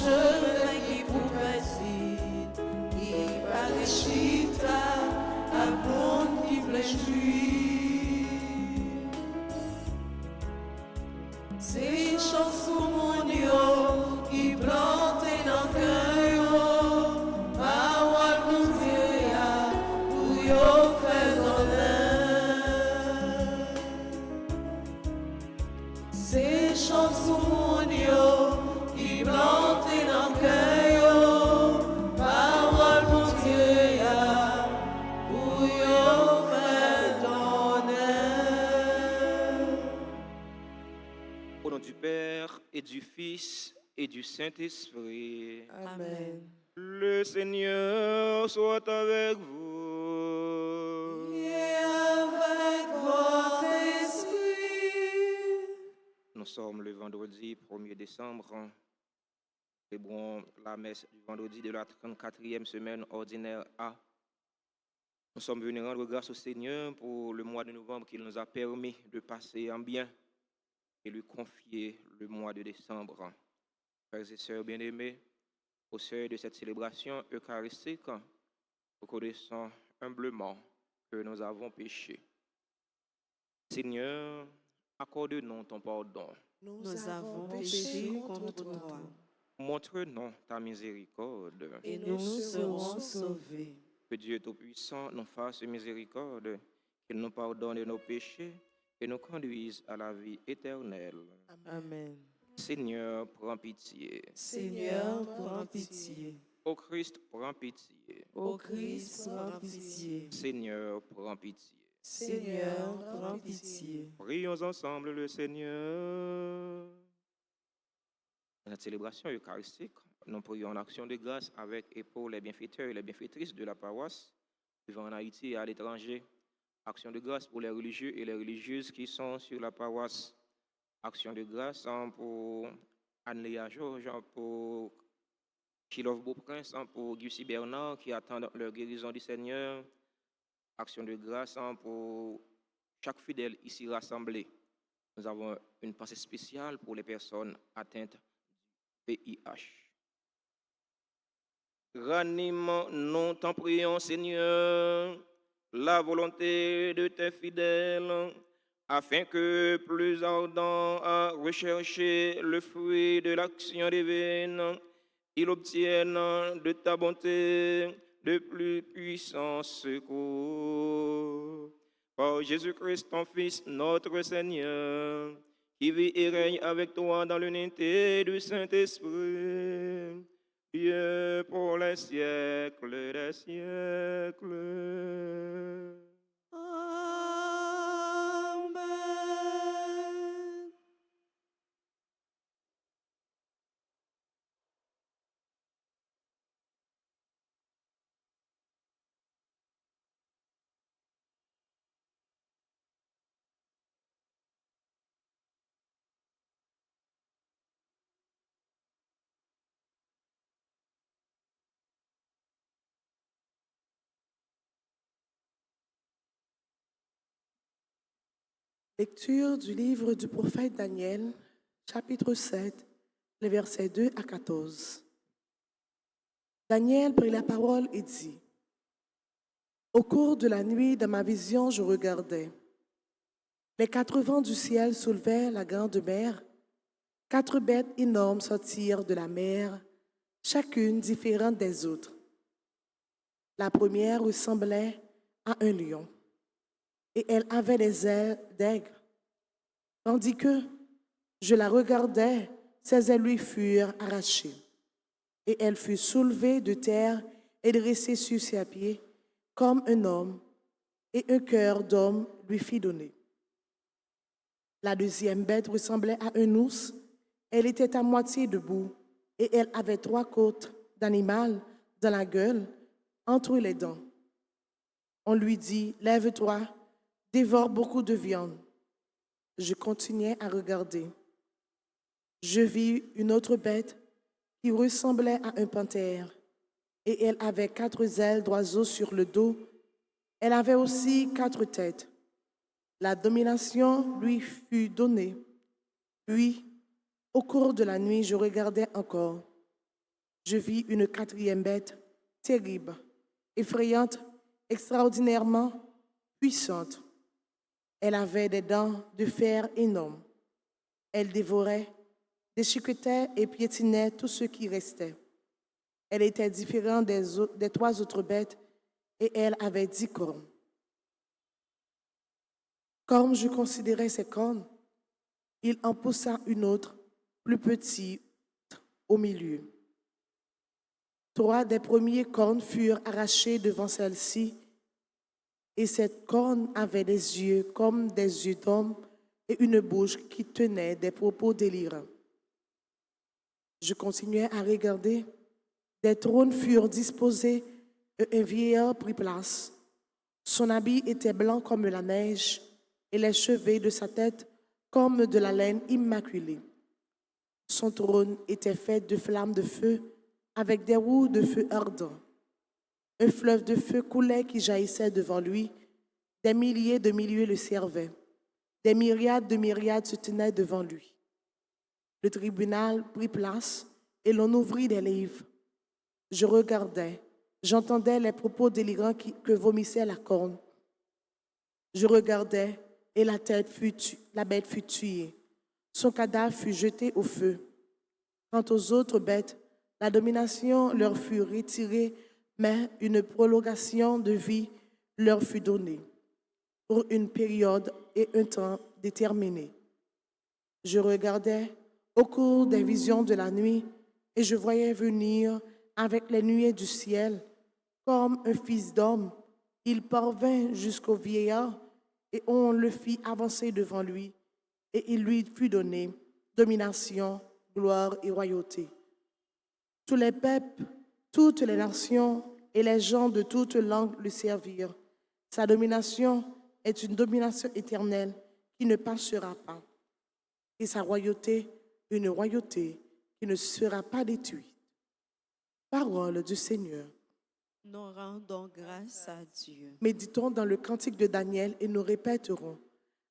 chemin qui pouvait qui parachita à monde qui fléchit. C'est chansons mondiaux qui plantent dans le cœur, parole pour Dieu, pour yo faire honneur. C'est chansons mondiaux qui plantent dans le cœur, parole pour Dieu, pour yo faire honneur. Au nom du Père et du Fils et du Saint-Esprit. Amen. Le Seigneur soit avec vous. Et avec votre esprit. Nous sommes le vendredi 1er décembre. Nous célébrons la messe du vendredi de la 34e semaine ordinaire A. Nous sommes venus rendre grâce au Seigneur pour le mois de novembre qu'il nous a permis de passer en bien et lui confier le mois de décembre. Frères et sœurs bien-aimés, au seuil de cette célébration eucharistique, reconnaissons humblement que nous avons péché. Seigneur, accorde-nous ton pardon. Nous avons péché contre toi. Montre-nous ta miséricorde. Et nous serons sauvés. Que Dieu Tout-Puissant nous fasse miséricorde, qu'il nous pardonne nos péchés et nous conduise à la vie éternelle. Amen. Seigneur, prends pitié. Seigneur, prends pitié. Ô Christ, prends pitié. Ô Christ, prends pitié. Seigneur, prends pitié. Seigneur, prends pitié. Prions ensemble le Seigneur. Dans cette célébration eucharistique, nous prions en action de grâce avec et pour les bienfaiteurs et les bienfaitrices de la paroisse, vivant en Haïti et à l'étranger. Action de grâce pour les religieux et les religieuses qui sont sur la paroisse. Action de grâce pour Anne-Léa Georges, pour Chilov Beauprince, pour Gussie Bernard qui attendent leur guérison du Seigneur. Action de grâce pour chaque fidèle ici rassemblé. Nous avons une pensée spéciale pour les personnes atteintes du VIH. Ranime-nous, t'en prions, Seigneur, la volonté de tes fidèles, afin que, plus ardent à rechercher le fruit de l'action divine, ils obtiennent de ta bonté de plus puissants secours. Par Jésus-Christ, ton Fils, notre Seigneur, qui vit et règne avec toi dans l'unité du Saint-Esprit, Dieu pour les siècles des siècles. Amen. Lecture du livre du prophète Daniel, chapitre 7, les versets 2 à 14. Daniel prit la parole et dit: Au cours de la nuit, dans ma vision, je regardais. Les 4 vents du ciel soulevèrent la grande mer. 4 bêtes énormes sortirent de la mer, chacune différente des autres. La première ressemblait à un lion, et elle avait des ailes d'aigle. Tandis que je la regardais, ses ailes lui furent arrachées, et elle fut soulevée de terre et dressée sur ses pieds comme un homme, et un cœur d'homme lui fit donner. La deuxième bête ressemblait à un ours. Elle était à moitié debout, et elle avait 3 côtes d'animal dans la gueule, entre les dents. On lui dit: Lève-toi, dévore beaucoup de viande. Je continuais à regarder. Je vis une autre bête qui ressemblait à un panthère, et elle avait 4 ailes d'oiseau sur le dos. Elle avait aussi 4 têtes. La domination lui fut donnée. Puis, au cours de la nuit, je regardais encore. Je vis une quatrième bête, terrible, effrayante, extraordinairement puissante. Elle avait des dents de fer énormes. Elle dévorait, déchiquetait et piétinait tout ce qui restait. Elle était différente des 3 autres bêtes et elle avait 10 cornes. Comme je considérais ces cornes, il en poussa une autre, plus petite, au milieu. 3 des premiers cornes furent arrachées devant celle-ci, et cette corne avait des yeux comme des yeux d'homme et une bouche qui tenait des propos délirants. Je continuais à regarder. Des trônes furent disposés et un vieillard prit place. Son habit était blanc comme la neige et les cheveux de sa tête comme de la laine immaculée. Son trône était fait de flammes de feu avec des roues de feu ardent. Un fleuve de feu coulait qui jaillissait devant lui. Des milliers de milliers le servaient. Des myriades de myriades se tenaient devant lui. Le tribunal prit place et l'on ouvrit des livres. Je regardais, j'entendais les propos délirants que vomissait la corne. Je regardais et la bête fut tuée. Son cadavre fut jeté au feu. Quant aux autres bêtes, la domination leur fut retirée, mais une prolongation de vie leur fut donnée pour une période et un temps déterminés. Je regardais au cours des visions de la nuit et je voyais venir avec les nuées du ciel comme un fils d'homme. Il parvint jusqu'au vieillard et on le fit avancer devant lui et il lui fut donné domination, gloire et royauté. Tous les peuples, toutes les nations et les gens de toutes langues le servirent. Sa domination est une domination éternelle qui ne passera pas. Et sa royauté, une royauté qui ne sera pas détruite. Parole du Seigneur. Nous rendons grâce à Dieu. Méditons dans le cantique de Daniel et nous répéterons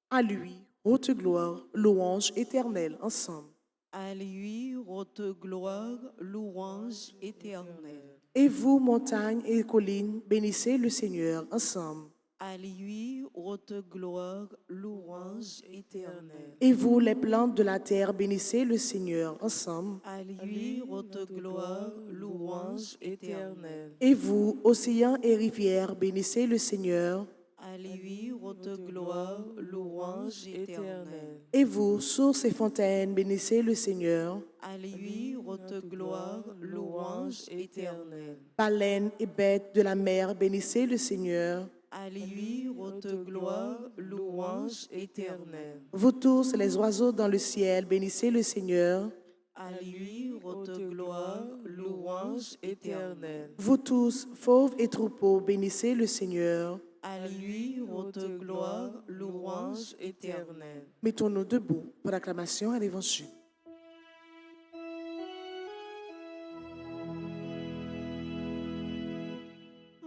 à lui, haute gloire, louange éternelle ensemble. À lui, haute gloire, louange éternelle. Et vous, montagnes et collines, bénissez le Seigneur ensemble. À lui, haute gloire, louange éternelle. Et vous, les plantes de la terre, bénissez le Seigneur ensemble. À lui, haute gloire, louange éternelle. Et vous, océans et rivières, bénissez le Seigneur. À lui, haute gloire, louange éternelle. Et vous, sources et fontaines, bénissez le Seigneur. À lui, haute gloire, louange éternelle. Baleines et bêtes de la mer, bénissez le Seigneur. À lui, haute gloire, louange éternelle. Vous tous, les oiseaux dans le ciel, bénissez le Seigneur. À lui, haute gloire, louange éternelle. Vous tous, fauves et troupeaux, bénissez le Seigneur. À lui, haute gloire, louange éternelle. Mettons-nous debout pour l'acclamation à l'Évangile.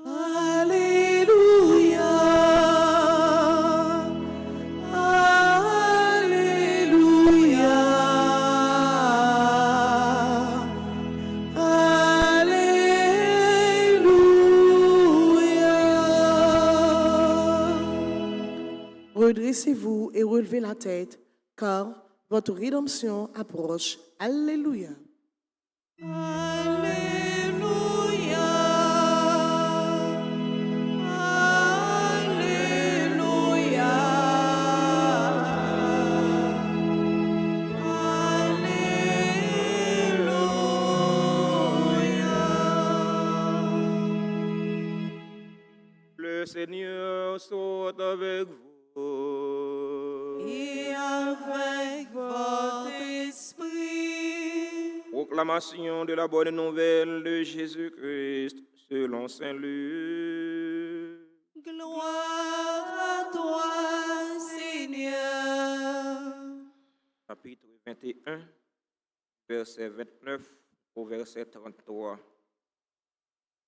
Alléluia, Alléluia, Alléluia. Redressez-vous et relevez la tête, car votre rédemption approche. Alléluia. Alléluia. Alléluia. Alléluia. Le Seigneur soit avec vous. Et avec votre esprit. Proclamation de la bonne nouvelle de Jésus-Christ selon Saint Luc. Gloire à toi, Seigneur. Chapitre 21, verset 29 au verset 33.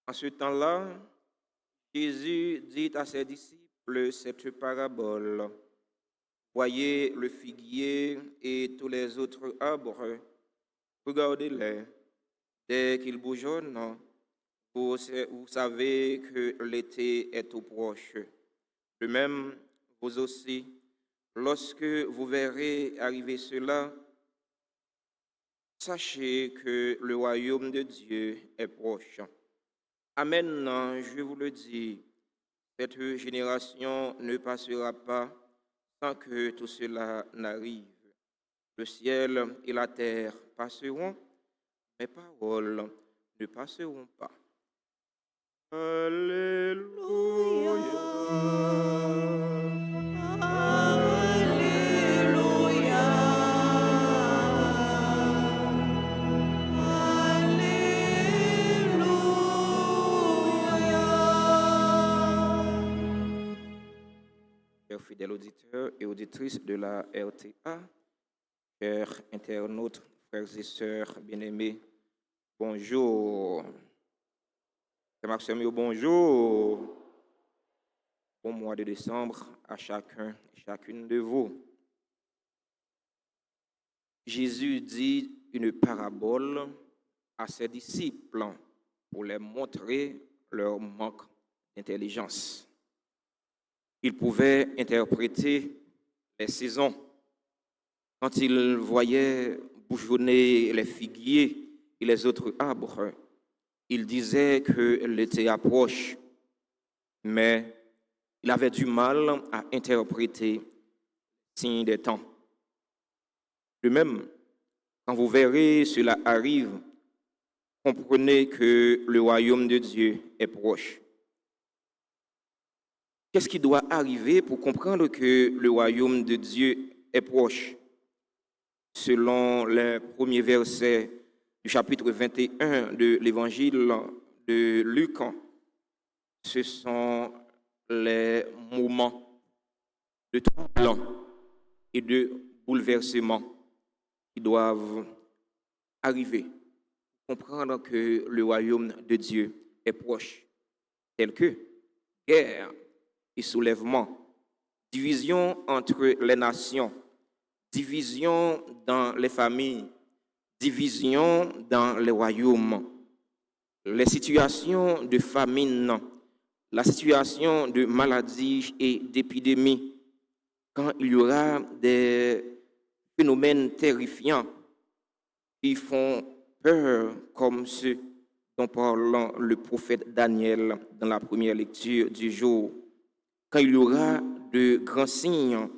En ce temps-là, Jésus dit à ses disciples cette parabole. Voyez le figuier et tous les autres arbres, regardez-les. Dès qu'il bourgeonne, vous savez que l'été est tout proche. De même, vous aussi, lorsque vous verrez arriver cela, sachez que le royaume de Dieu est proche. Amen, je vous le dis, cette génération ne passera pas sans que tout cela n'arrive. Le ciel et la terre passeront, mes paroles ne passeront pas. Chers fidèles auditeurs et auditrices de la RTA, chers internautes, frères et sœurs bien-aimés, bonjour. C'est Maxime, bonjour. Bon mois de décembre à chacun et chacune de vous. Jésus dit une parabole à ses disciples pour leur montrer leur manque d'intelligence. Il pouvait interpréter les saisons. Quand il voyait bourgeonner les figuiers et les autres arbres, il disait que l'été approche, mais il avait du mal à interpréter les signes des temps. De même, quand vous verrez cela arrive, comprenez que le royaume de Dieu est proche. Qu'est-ce qui doit arriver pour comprendre que le royaume de Dieu est proche? Selon les premiers versets du chapitre 21 de l'évangile de Luc, ce sont les moments de trouble et de bouleversement qui doivent arriver pour comprendre que le royaume de Dieu est proche, tels que guerre et soulèvement, division entre les nations, division dans les familles, division dans les royaumes, les situations de famine, la situation de maladie et d'épidémie, quand il y aura des phénomènes terrifiants qui font peur comme ceux dont parle le prophète Daniel dans la première lecture du jour, quand il y aura de grands signes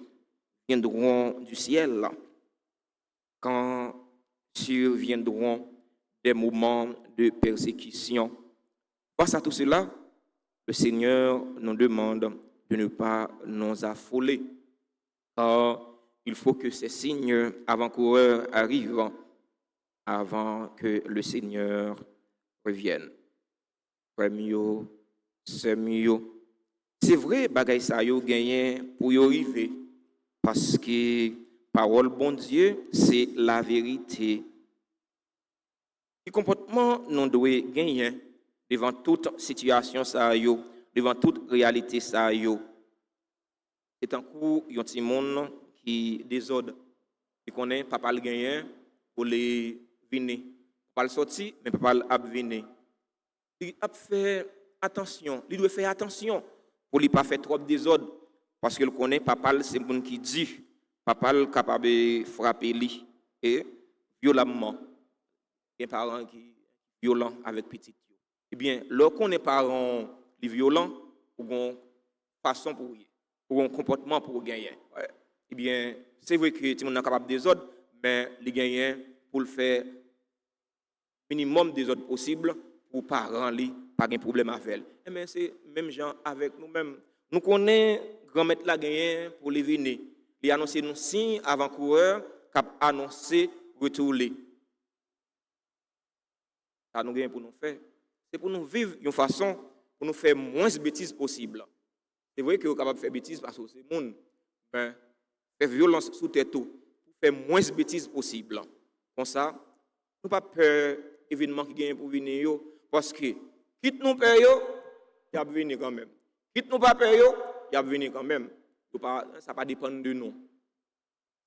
viendront du ciel, quand surviendront des moments de persécution. Face à tout cela, le Seigneur nous demande de ne pas nous affoler, car il faut que ces signes avant-coureurs arrivent avant que le Seigneur revienne. Frère mio, c'est mieux. C'est vrai, bagay sa yo gagné pour y arriver, parce que parole bon Dieu, c'est la vérité. Le comportement nous doit gagner devant toute situation ça yo, devant toute réalité ça yo. C'est un coup yon ti monde qui désordre, qui connaît papa le gagner pour les venir, pas le sortir mais papa le venir. Il a fait attention, il doit faire attention pour ne pas faire trop de désordre parce qu'il connaît papa c'est monde qui dit papa est capable de frapper lui et violemment. Il y a des parents qui violents avec petit. Eh bien, lorsqu'on est parents violents, ou une façon pour y, ou un comportement pour gagner. Ouais. Eh bien, c'est vrai que tout le monde est capable de désordre, mais les gagnants pour le faire minimum des ordres possible pour parents li pas de problème avec elle. Mais c'est même gens avec nous-mêmes. Nous connaissons grand-mère la gagné pour les venir. Il annoncer nous signe avant-coureur cap annoncer retourner. Ça nous gagne pour nous faire. C'est pour nous vivre d'une façon pour nous faire moins de bêtises possible. C'est vrai que vous êtes capable de faire bêtises parce que c'est le monde. Mais faire violence sous tête pour faire moins de bêtises possible. Comme ça, nous pas peur événement qui gagne pour venir parce que quitte nous peur il y a venir quand même. Quitte nous pas peur il y a venir quand même. Ça pas dépendre de nous.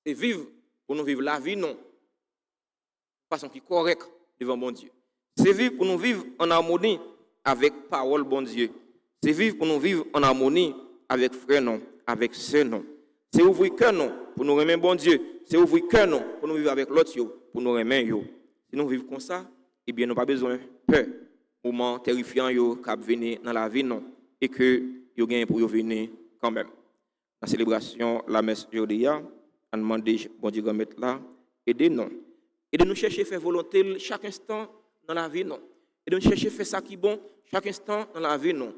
C'est vivre pour nous vivre la vie non. De façon qui est correcte devant mon Dieu. C'est vivre pour nous vivre en harmonie avec parole bon Dieu. C'est vivre pour nous vivre en harmonie avec frère non, avec sœur non. C'est ouvrir cœur non pour nous remettre bon Dieu. C'est ouvrir cœur non pour nous vivre avec l'autre pour nous remettre yo. Si nous vivons comme ça, eh bien nous pas besoin de peur. Moment terrifiant yo qui venir dans la vie non et que yo gagne pour yo venir quand même. La célébration la messe aujourd'hui a demandé bon Dieu de mettre là aider nous. Et de nous chercher à faire volonté chaque instant dans la vie non. Et de nous chercher à faire ça qui est bon chaque instant dans la vie non.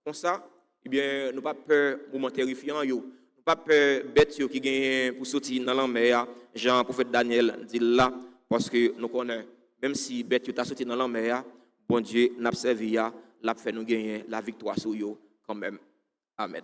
Comme ça, eh bien nous pas peur moment terrifiant yo. Nous pas peur bête yo qui gagne pour sortir dans la mer, Jean prophète Daniel dit là parce que nous connaissons même si bête yo t'a sorti dans la mer, bon Dieu n'a servi à l'a fait nous gagner la victoire sur yo quand même. Amen.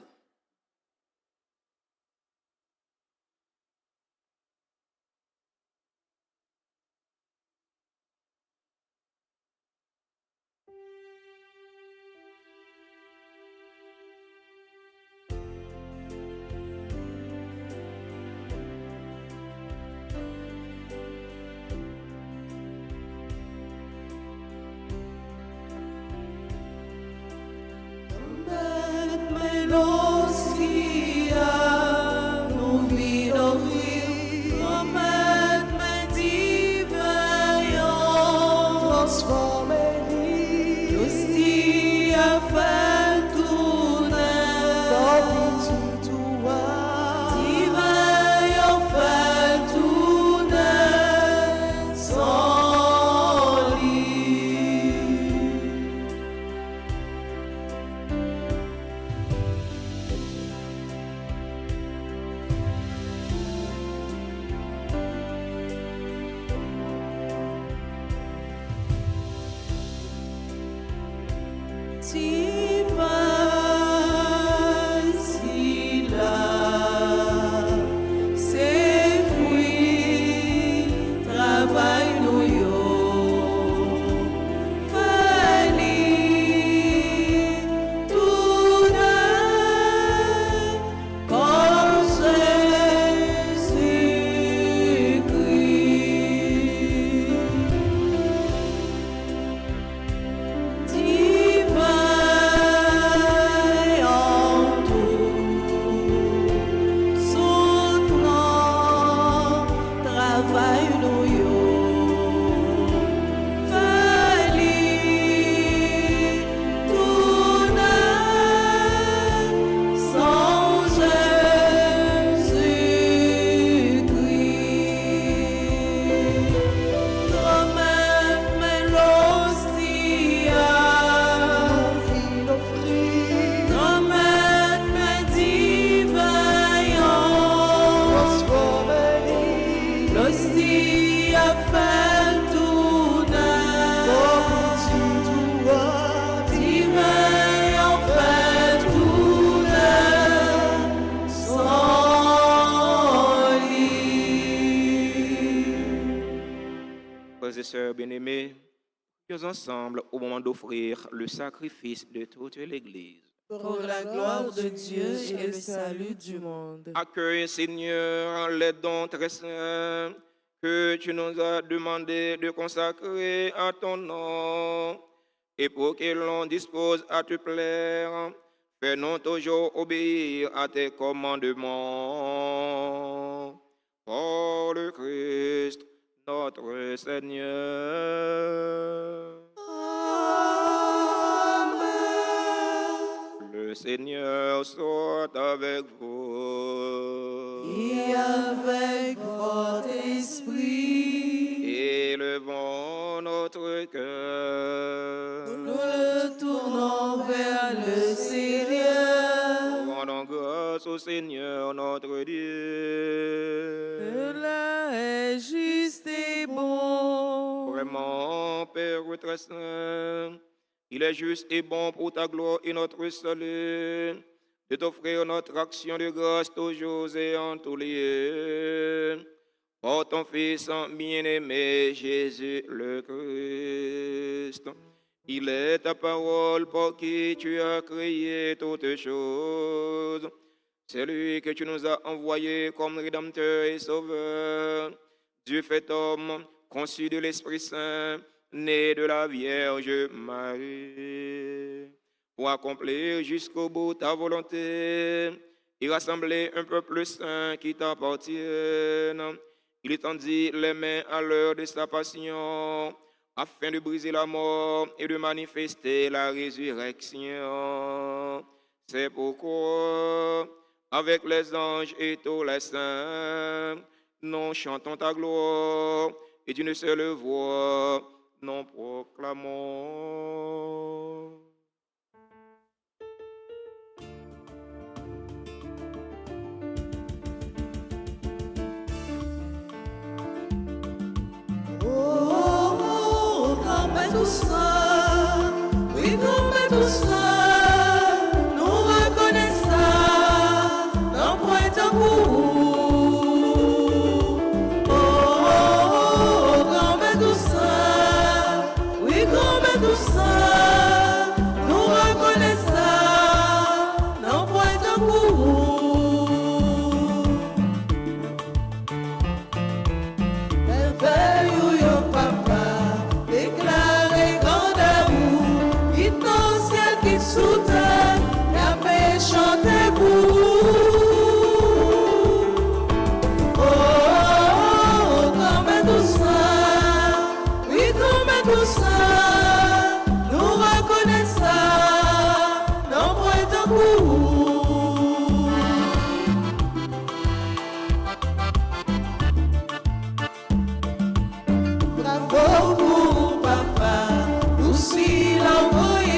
Frères et sœurs bien-aimés, nous ensemble au moment d'offrir le sacrifice de toute l'Église. Pour la gloire de Dieu et le salut du monde. Accueille, Seigneur, les dons très saints que tu nous as demandé de consacrer à ton nom, et pour que l'on dispose à te plaire, fais-nous toujours obéir à tes commandements. Par le Christ, notre Seigneur. Le Seigneur soit avec vous. Et avec votre esprit. Élevons notre cœur. Nous le tournons vers le Seigneur. Rendons grâce au Seigneur notre Dieu. Cela est juste et bon. Vraiment, Père très saint, il est juste et bon pour ta gloire et notre salut de t'offrir notre action de grâce toujours et en tous lieux. Par ton Fils bien-aimé Jésus le Christ. Il est ta parole par qui tu as créé toutes choses. C'est lui que tu nous as envoyé comme Rédempteur et Sauveur. Dieu fait homme, conçu de l'Esprit Saint, né de la Vierge Marie, pour accomplir jusqu'au bout ta volonté et rassembler un peuple saint qui t'appartienne. Il étendit les mains à l'heure de sa passion, afin de briser la mort et de manifester la résurrection. C'est pourquoi, avec les anges et tous les saints, nous chantons ta gloire et d'une seule voix, nous proclamons. Tout ça, oui, comme tout ça, nous reconnaissons, non point un coup. Comme tout ça, oui, comme tout ça, nous reconnaissons, non point un coup. Merveilleux, yo papa. Sous terre, y'a chanter pour. Oh, comme tout ça, oui, comme tout ça, nous reconnaissons, non, point de bravo pour papa, aussi l'envoyé.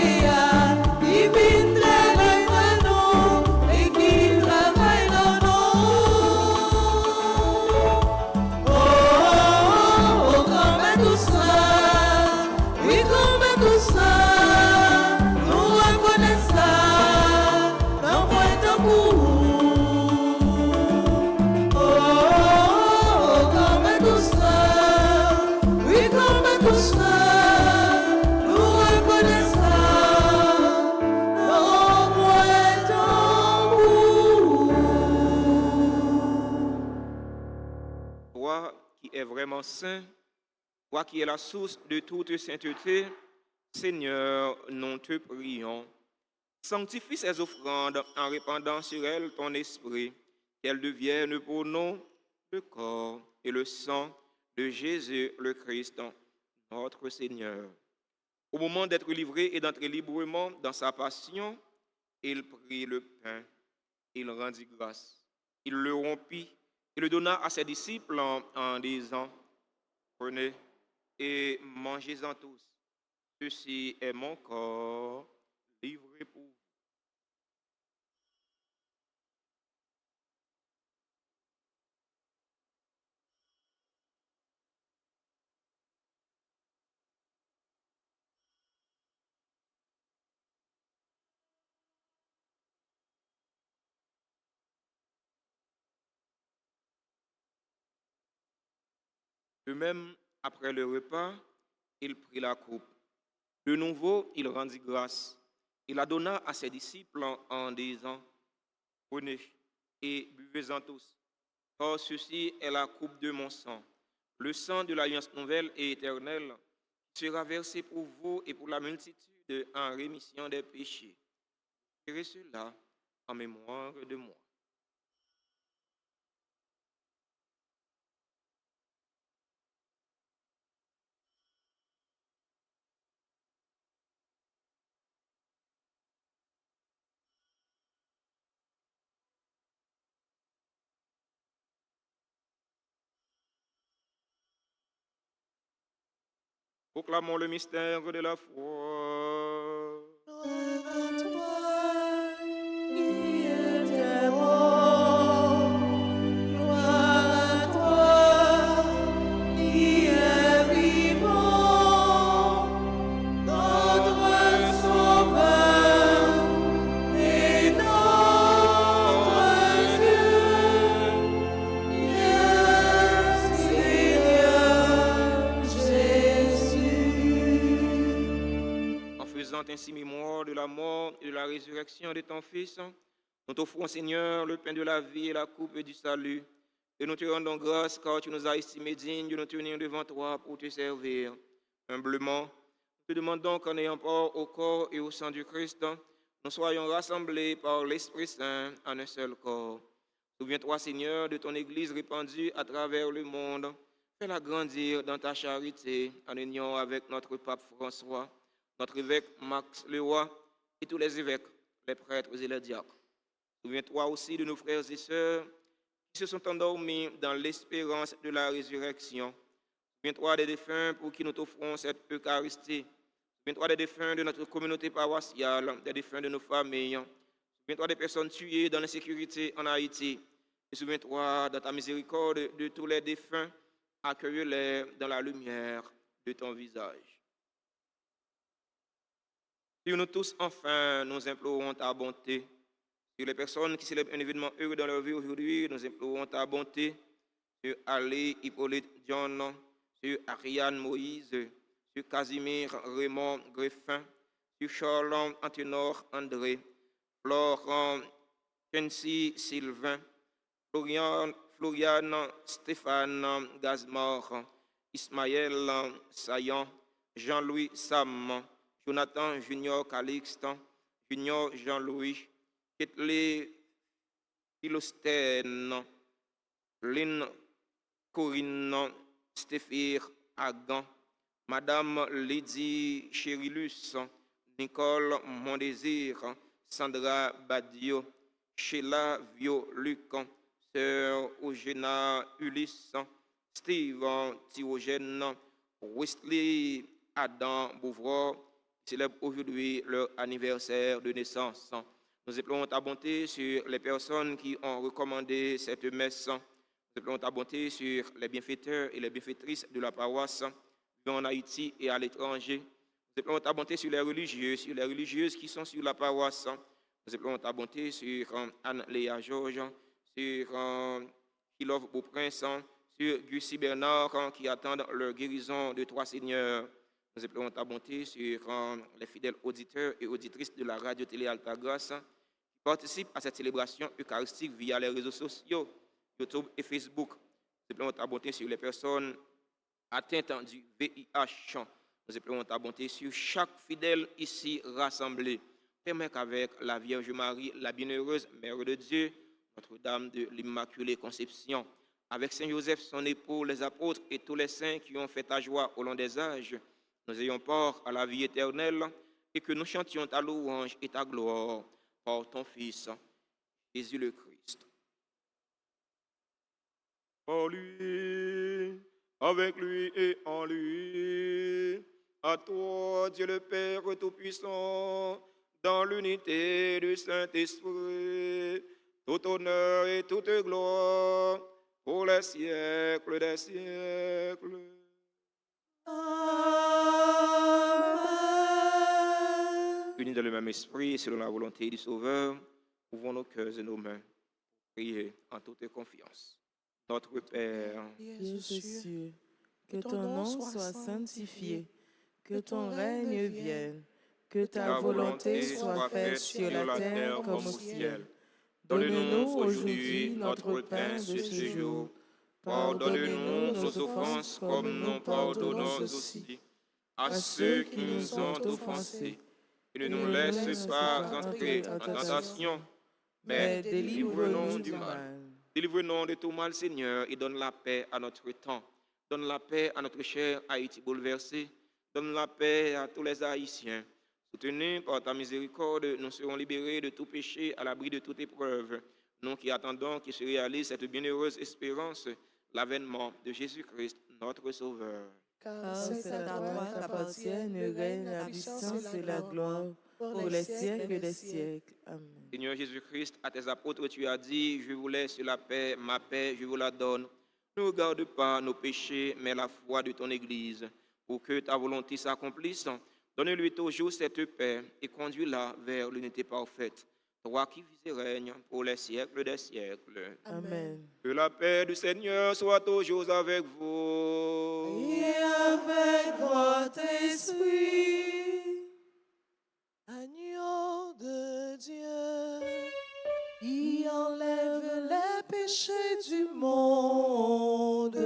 Vraiment saint, toi qui es la source de toute sainteté, Seigneur, nous te prions. Sanctifie ces offrandes en répandant sur elles ton esprit, qu'elles deviennent pour nous le corps et le sang de Jésus le Christ, notre Seigneur. Au moment d'être livré et d'entrer librement dans sa passion, il prit le pain, il rendit grâce, il le rompit, il le donna à ses disciples en disant, prenez et mangez-en tous. Ceci est mon corps livré pour vous. De même, après le repas, il prit la coupe. De nouveau, il rendit grâce. Il la donna à ses disciples en disant, prenez et buvez-en tous. Car ceci est la coupe de mon sang, le sang de l'alliance nouvelle et éternelle, qui sera versé pour vous et pour la multitude en rémission des péchés. Faites cela en mémoire de moi. Proclamons le mystère de la foi. Gloire à toi, qui es mort. Gloire à toi, qui es vivant. Notre Sauveur et notre Dieu. Faisant ainsi mémoire de la mort et de la résurrection de ton Fils, nous t'offrons, Seigneur, le pain de la vie et la coupe du salut. Et nous te rendons grâce car tu nous as estimés dignes de nous tenir devant toi pour te servir. Humblement, nous te demandons qu'en ayant part au corps et au sang du Christ, nous soyons rassemblés par l'Esprit Saint en un seul corps. Souviens-toi, Seigneur, de ton Église répandue à travers le monde. Fais-la grandir dans ta charité en union avec notre pape François, notre évêque Max Leroy et tous les évêques, les prêtres et les diacres. Souviens-toi aussi de nos frères et sœurs qui se sont endormis dans l'espérance de la résurrection. Souviens-toi des défunts pour qui nous t'offrons cette Eucharistie. Souviens-toi des défunts de notre communauté paroissiale, des défunts de nos familles. Souviens-toi des personnes tuées dans l'insécurité en Haïti. Et souviens-toi, dans ta miséricorde, de tous les défunts, accueille-les dans la lumière de ton visage. Sur nous tous, enfin, nous implorons ta bonté. Sur les personnes qui célèbrent un événement heureux dans leur vie aujourd'hui, nous implorons ta bonté. Sur Ali, Hippolyte, John, sur Ariane, Moïse, sur Casimir, Raymond, Greffin, sur Charles, Anténor, André, Florent, Kensi, Sylvain, Florian, Stéphane, Gazmar, Ismaël, Sayan, Jean-Louis, Sam, Jonathan, Junior, Calixte, Junior, Jean-Louis, Ketley, Philostène, Lynn, Corinne, Stéphire, Agan, Madame Lydie Chérilus, Nicole Mondésir, Sandra Badio, Sheila Vio-Luc, Sœur Eugéna Ulysse, Steve Thiogène, Wesley Adam Bouvroy, célèbrent aujourd'hui leur anniversaire de naissance. Nous implorons ta bonté sur les personnes qui ont recommandé cette messe. Nous implorons ta bonté sur les bienfaiteurs et les bienfaitrices de la paroisse vivant en Haïti et à l'étranger. Nous implorons ta bonté sur les religieuses qui sont sur la paroisse. Nous implorons ta bonté sur Anne-Léa Georges, sur Hilov Beauprince, sur Gussie Bernard qui attendent leur guérison de Trois Seigneurs. Nous implorons ta bonté sur les fidèles auditeurs et auditrices de la radio-télé Altagrace qui participent à cette célébration eucharistique via les réseaux sociaux, YouTube et Facebook. Nous implorons ta bonté sur les personnes atteintes du VIH. Nous implorons ta bonté sur chaque fidèle ici rassemblé. Permets qu'avec la Vierge Marie, la bienheureuse Mère de Dieu, Notre-Dame de l'Immaculée Conception, avec Saint Joseph, son époux, les apôtres et tous les saints qui ont fait ta joie au long des âges, nous ayons part à la vie éternelle et que nous chantions ta louange et ta gloire par ton Fils, Jésus le Christ. Par lui, avec lui et en lui, à toi, Dieu le Père Tout-Puissant, dans l'unité du Saint-Esprit, tout honneur et toute gloire pour les siècles des siècles. Amen. Unis dans le même esprit, selon la volonté du Sauveur, ouvrons nos cœurs et nos mains pour prier en toute confiance. Notre Père, Qui es aux cieux, que ton nom soit sanctifié, que ton règne vienne, que ta volonté soit faite sur la terre comme au ciel. Donne-nous aujourd'hui notre pain de ce jour. Pardonne-nous nos offenses comme nous pardonnons aussi à ceux qui nous ont offensés. et ne nous laisse pas entrer en tentation, mais délivre-nous du mal. Délivre-nous de tout mal, Seigneur, et donne la paix à notre temps. Donne la paix à notre cher Haïti bouleversé. Donne la paix à tous les Haïtiens. Soutenus par ta miséricorde, nous serons libérés de tout péché, à l'abri de toute épreuve. Nous qui attendons qu'il se réalise cette bienheureuse espérance, l'avènement de Jésus-Christ, notre Sauveur. Car c'est à toi qu'appartiennent le règne, la puissance et la gloire pour les siècles des siècles. Amen. Seigneur Jésus-Christ, à tes apôtres, tu as dit, je vous laisse la paix, ma paix, je vous la donne. Ne regarde pas nos péchés, mais la foi de ton Église, pour que ta volonté s'accomplisse. Donne-lui toujours cette paix et conduis-la vers l'unité parfaite. Toi qui vis et règnes pour les siècles des siècles. Amen. Que la paix du Seigneur soit toujours avec vous. Et avec votre esprit. Agneau de Dieu, qui enlève les péchés du monde,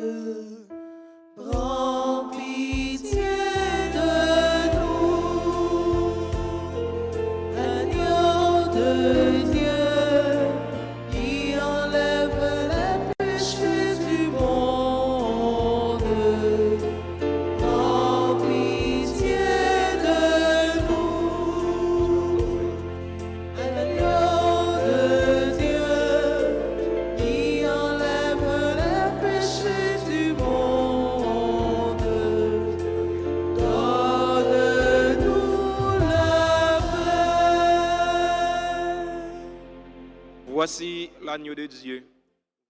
prends pitié. Voici l'agneau de Dieu.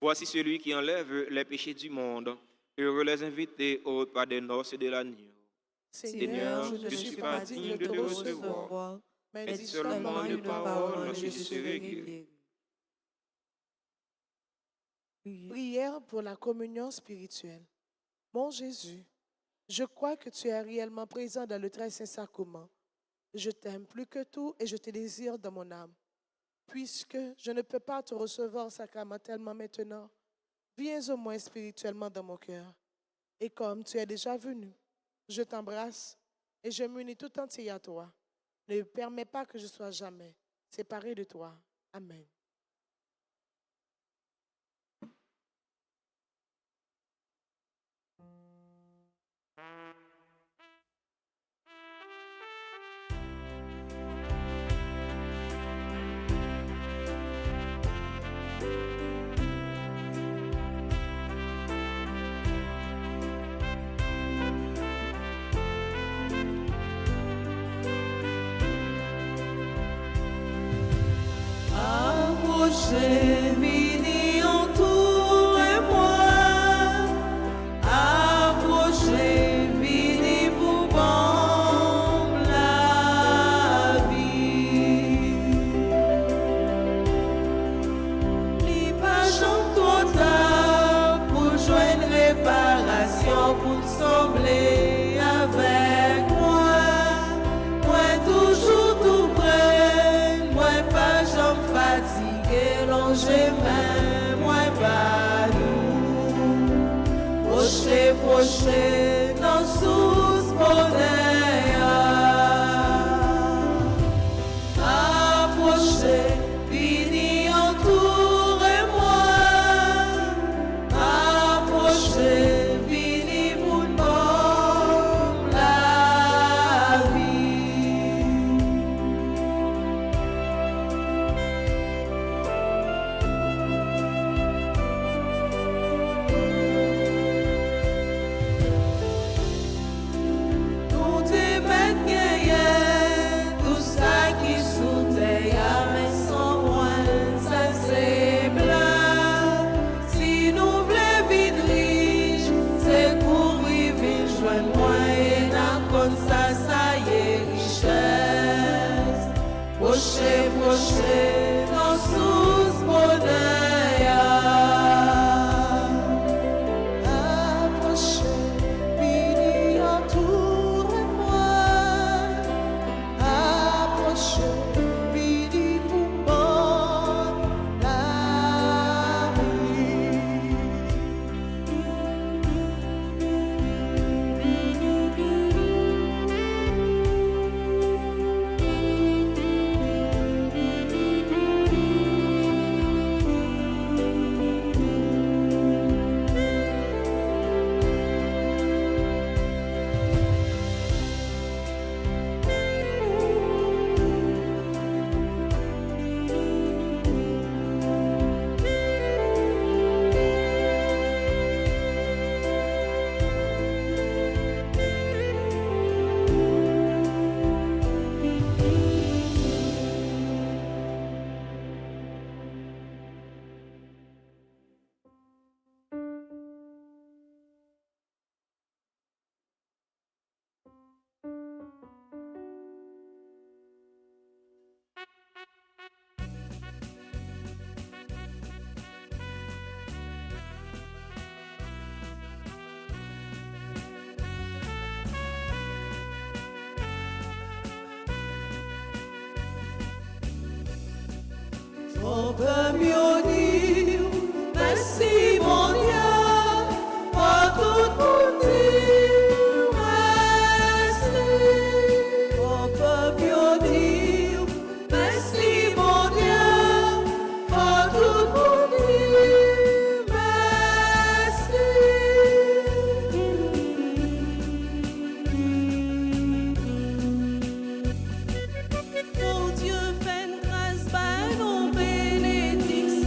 Voici celui qui enlève les péchés du monde. Heureux les invités au repas des noces et de l'agneau. Seigneur, je ne suis pas digne de te recevoir, mais dis seulement une parole et je serai guéri. Prière pour la communion spirituelle. Mon Jésus, je crois que tu es réellement présent dans le très saint sacrement. Je t'aime plus que tout et je te désire dans mon âme. Puisque je ne peux pas te recevoir sacramentellement maintenant, viens au moins spirituellement dans mon cœur. Et comme tu es déjà venu, je t'embrasse et je m'unis tout entier à toi. Ne permets pas que je sois jamais séparé de toi. Amen. Approchez, venez, entourez-moi. Approchez, venez pour prendre la vie. N'est pas jamais trop tard pour joindre réparation, pour sembler avec moi. Moi toujours tout près, moi pas jamais fatigué, longé même, moi pas nous. Proché, dans sous bonheur. Approchez, venez, entourez-moi. Approchez, venez pour nous la vie. Nous te mettons gagnant, tout ça qui sous terre, mais sans moins, ça c'est blanc. Si nous voulons vivre riche, c'est courir, vivre, joindre moi, et n'a comme ça y est richesse. Proché, dans sous bonheur. Approchez, venez, entourez-moi. Approchez, venez pour prendre la vie. On peut mieux dire merci mon Dieu pour tout pour dire merci. On peut mieux dire merci mon Dieu pour tout pour dire merci. Mon Dieu fait une grâce par nos bénédictions.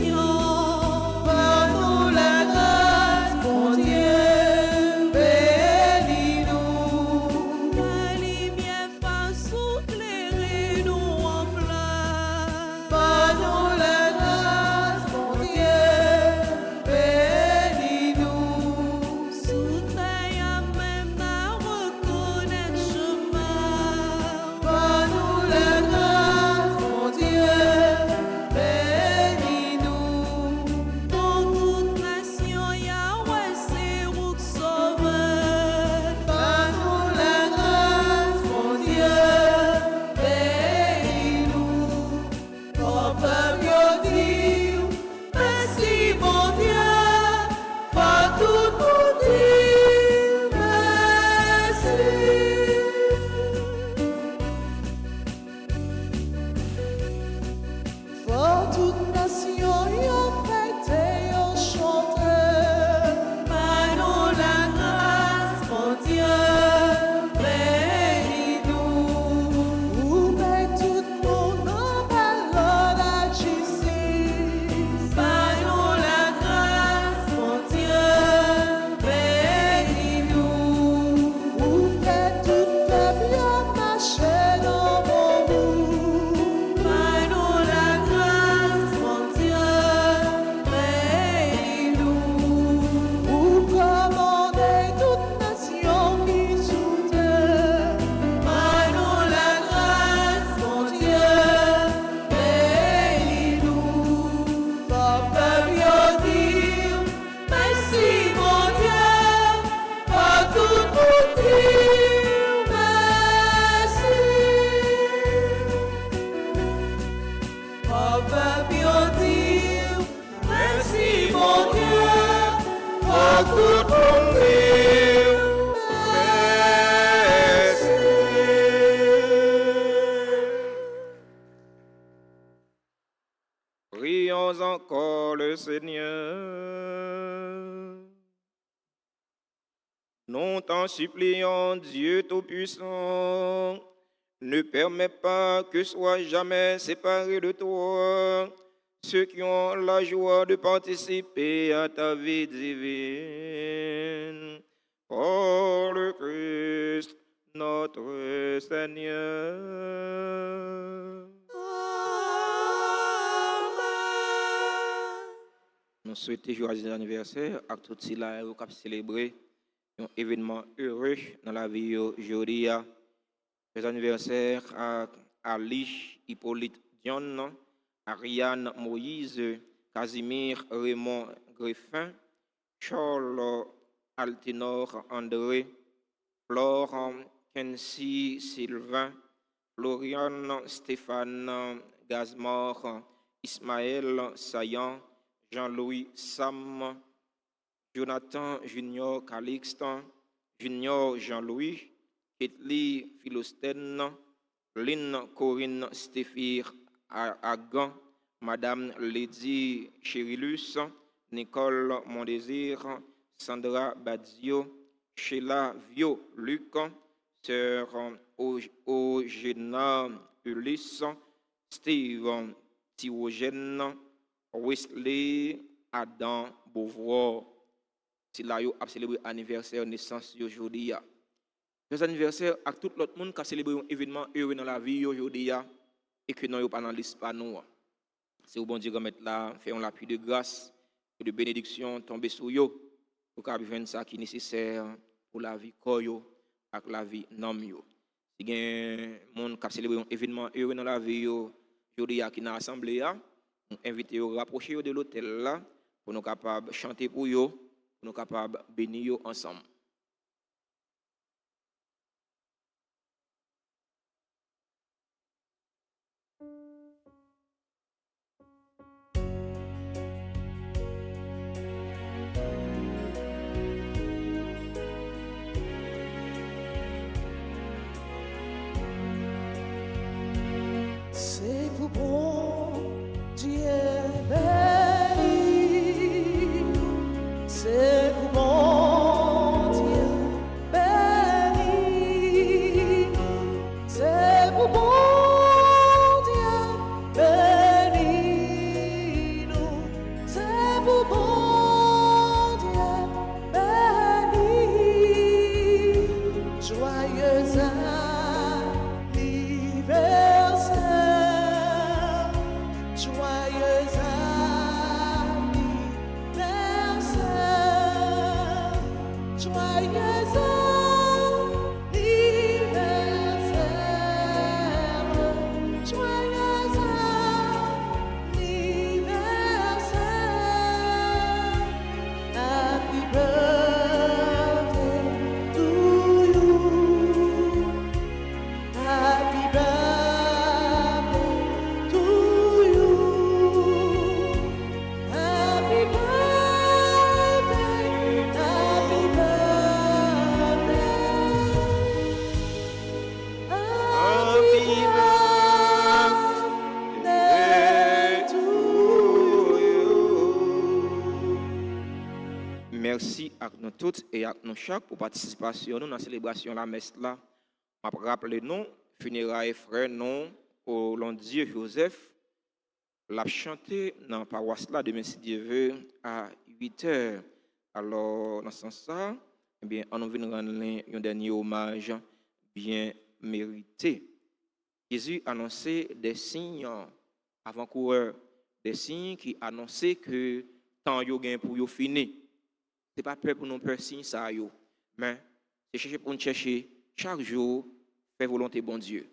bénissons encore le Seigneur. Nous t'en supplions, Dieu Tout-Puissant, ne permets pas que soient jamais séparés de toi ceux qui ont la joie de participer à ta vie divine. Par le Christ, notre Seigneur. Nous souhaitons joyeux anniversaire à tous ceux qui ont célébré un événement heureux dans la vie aujourd'hui. Joyeux anniversaire à Alice Hippolyte Dion, Ariane Moïse, Casimir Raymond Greffin, Charles Altinor André, Flore Kensi Sylvain, Florian Stéphane Gazmore, Ismaël Saillant, Jean-Louis Sam, Jonathan Junior Calixte, Junior Jean-Louis, Ketli Philostène, Lynn Corinne Stéphir Agan, Madame Lady Cherilus, Nicole Mondésir, Sandra Badzio, Sheila Vio Luc, Sœur Ogena Ulysse, Steve Thiogène, Wesley Adam Beauvoir. Si là, vous avez célébré l'anniversaire de naissance aujourd'hui. Joyeux anniversaire à tout l'autre monde qui a célébré un événement heureux dans la vie aujourd'hui et que nous n'avons pas dans la liste pas nous. C'est au bon Dieu remettre là, faisons l'appui de grâce et de bénédiction tomber sur vous pour qu'on vienne ça qui est nécessaire pour la vie koyo et la vie nom yo. Si il y a un monde qui a célébré un événement heureux dans la vie aujourd'hui qui est dans l'assemblée, nous invitons à rapprocher de l'hôtel là pour nous capables de chanter pour eux, pour nous capables de bénir ensemble. C'est pour bon Dieu béni, c'est pour bon Dieu béni, c'est pour bon Dieu béni, nous, c'est pour bon Dieu béni, joyeux anniversaire, joyeux anniversaire, joyeux anniversaire, joyeux anniversaire, happy birthday to you. Happy birthday to you. Happy birthday, happy birthday. Happy birthday to you. Merci à nous toutes et à nous chaque pour participation dans la célébration de la messe là. Je rappelle nous, funérailles frère non, au long de Dieu Joseph, l'a chanté dans la paroisse là demain si Dieu veut à 8h. Alors, dans ce sens-là, eh bien, on vient rendre un dernier hommage bien mérité. Jésus annonçait des signes avant-coureurs, des signes qui annonçaient que temps yo gain pour yo fini. C'est pas peur pour nous peur signe ça yo, mais c'est chercher pour nous chercher chaque jour faire volonté bon Dieu.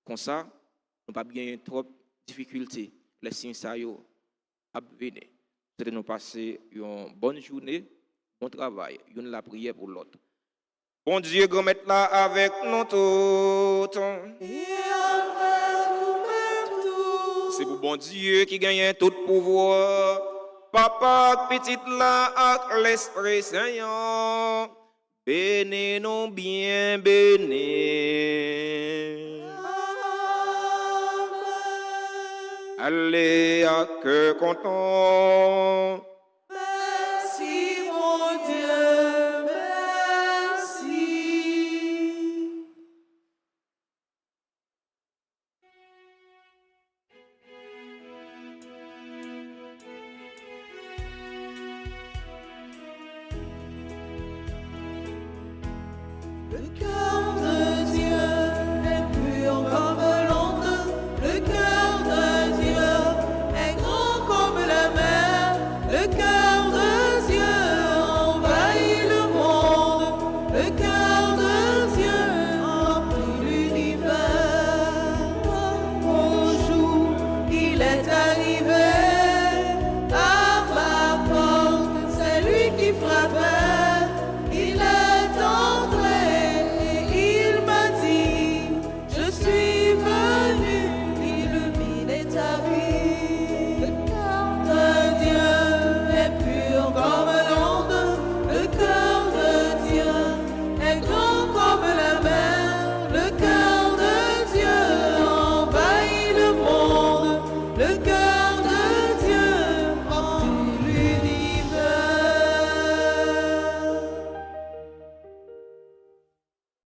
Comme ça, nous pas bien trop de difficultés. Les signes ça yo a venir. C'est de nous passer une bonne journée, bon travail, une la prière pour l'autre. Bon Dieu, remettre là avec nous tous. C'est pour bon Dieu qui gagne tout pouvoir. Papa, petite là, avec l'Esprit Saint. Bénis nous bien, bénis. Alléluia, cœur content.